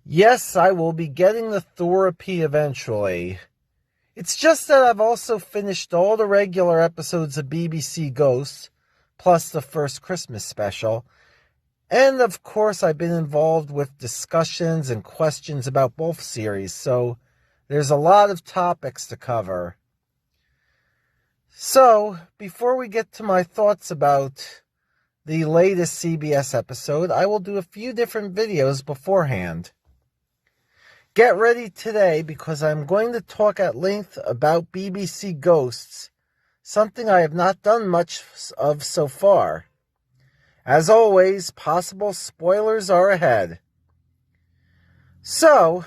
Yes, I will be getting the Therapy eventually. It's just that I've also finished all the regular episodes of BBC Ghosts, plus the first Christmas special. And of course, I've been involved with discussions and questions about both series, so there's a lot of topics to cover. So, before we get to my thoughts about the latest CBS episode, I will do a few different videos beforehand. Get ready today because I'm going to talk at length about BBC Ghosts, something I have not done much of so far. As always, possible spoilers are ahead. So,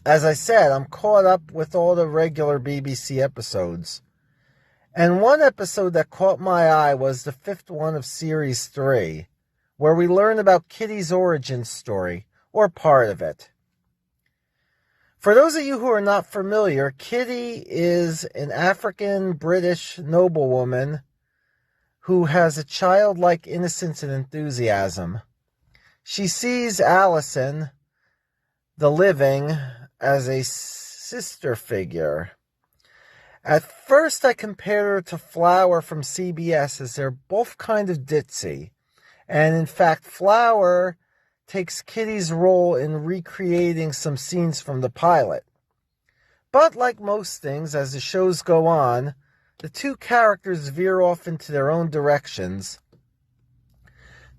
as I said, I'm caught up with all the regular BBC episodes. And one episode that caught my eye was the 5th one of Series 3, where we learn about Kitty's origin story, or part of it. For those of you who are not familiar, Kitty is an African-British noblewoman who has a childlike innocence and enthusiasm. She sees Allison, the living, as a sister figure. At first I compared her to Flower from CBS as they're both kind of ditzy. And in fact, Flower takes Kitty's role in recreating some scenes from the pilot. But like most things, as the shows go on, the two characters veer off into their own directions.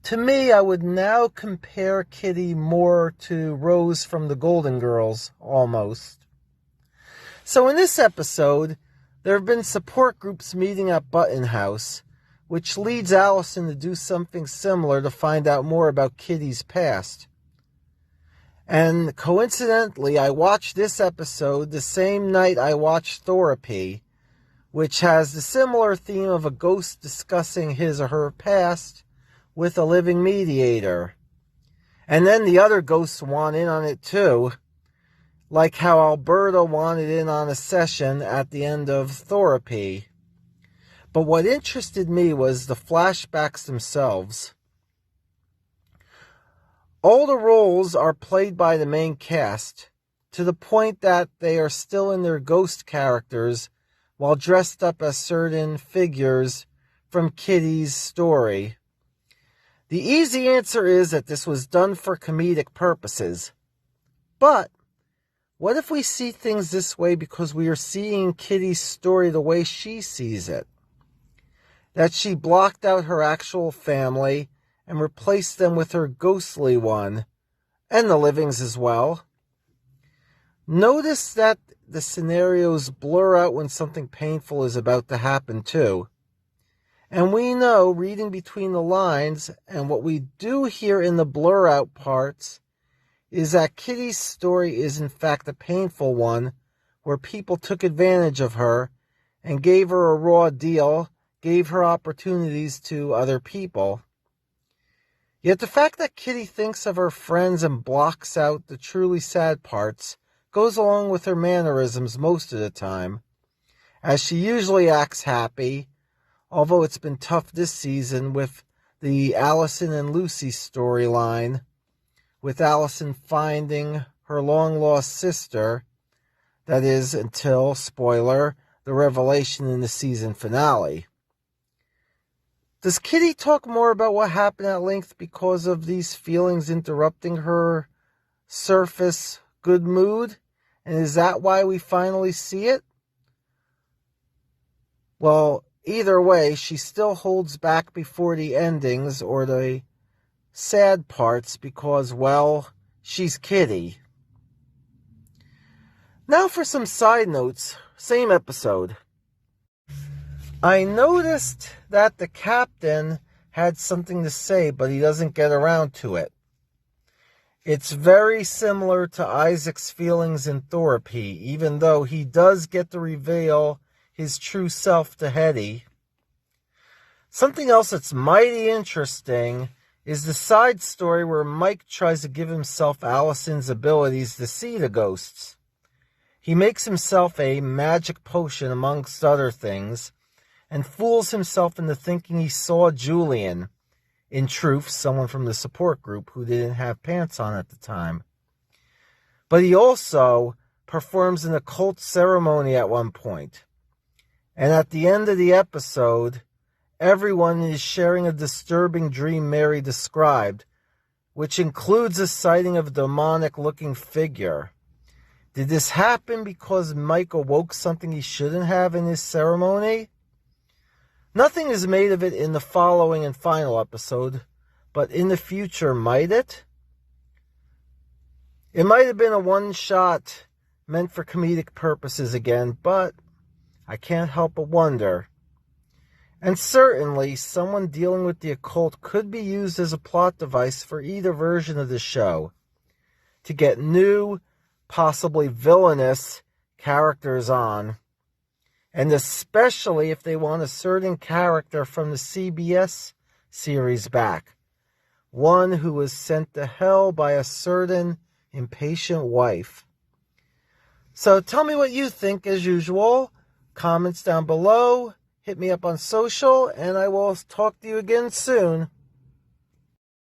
To me, I would now compare Kitty more to Rose from the Golden Girls, almost. So in this episode, there have been support groups meeting at Button House, which leads Allison to do something similar to find out more about Kitty's past. And coincidentally, I watched this episode the same night I watched Therapy, which has the similar theme of a ghost discussing his or her past with a living mediator. And then the other ghosts want in on it too, like how Alberta wanted in on a session at the end of Therapy. But what interested me was the flashbacks themselves. All the roles are played by the main cast, to the point that they are still in their ghost characters while dressed up as certain figures from Kitty's story. The easy answer is that this was done for comedic purposes. But what if we see things this way because we are seeing Kitty's story the way she sees it? That she blocked out her actual family and replaced them with her ghostly one, and the livings as well. Notice that the scenarios blur out when something painful is about to happen too. And we know, reading between the lines, and what we do hear in the blur out parts, is that Kitty's story is in fact a painful one, where people took advantage of her and gave her a raw deal, gave her opportunities to other people. Yet the fact that Kitty thinks of her friends and blocks out the truly sad parts goes along with her mannerisms most of the time, as she usually acts happy, although it's been tough this season with the Allison and Lucy storyline, with Allison finding her long-lost sister, that is, until, spoiler, the revelation in the season finale. Does Kitty talk more about what happened at length because of these feelings interrupting her surface good mood? And is that why we finally see it? Well, either way, she still holds back before the endings or the sad parts because, well, she's Kitty. Now for some side notes. Same episode. I noticed that the captain had something to say, but he doesn't get around to it. It's very similar to Isaac's feelings in Therapy, even though he does get to reveal his true self to Hetty. Something else that's mighty interesting is the side story where Mike tries to give himself Allison's abilities to see the ghosts. He makes himself a magic potion, amongst other things, and fools himself into thinking he saw Julian, in truth, someone from the support group who didn't have pants on at the time. But he also performs an occult ceremony at one point. And at the end of the episode, everyone is sharing a disturbing dream Mary described, which includes a sighting of a demonic-looking figure. Did this happen because Mike awoke something he shouldn't have in his ceremony? Nothing is made of it in the following and final episode, but in the future, might it? It might have been a one-shot meant for comedic purposes again, but I can't help but wonder. And certainly, someone dealing with the occult could be used as a plot device for either version of the show to get new, possibly villainous characters on. And especially if they want a certain character from the CBS series back. One who was sent to hell by a certain impatient wife. So tell me what you think as usual. Comments down below. Hit me up on social, and I will talk to you again soon.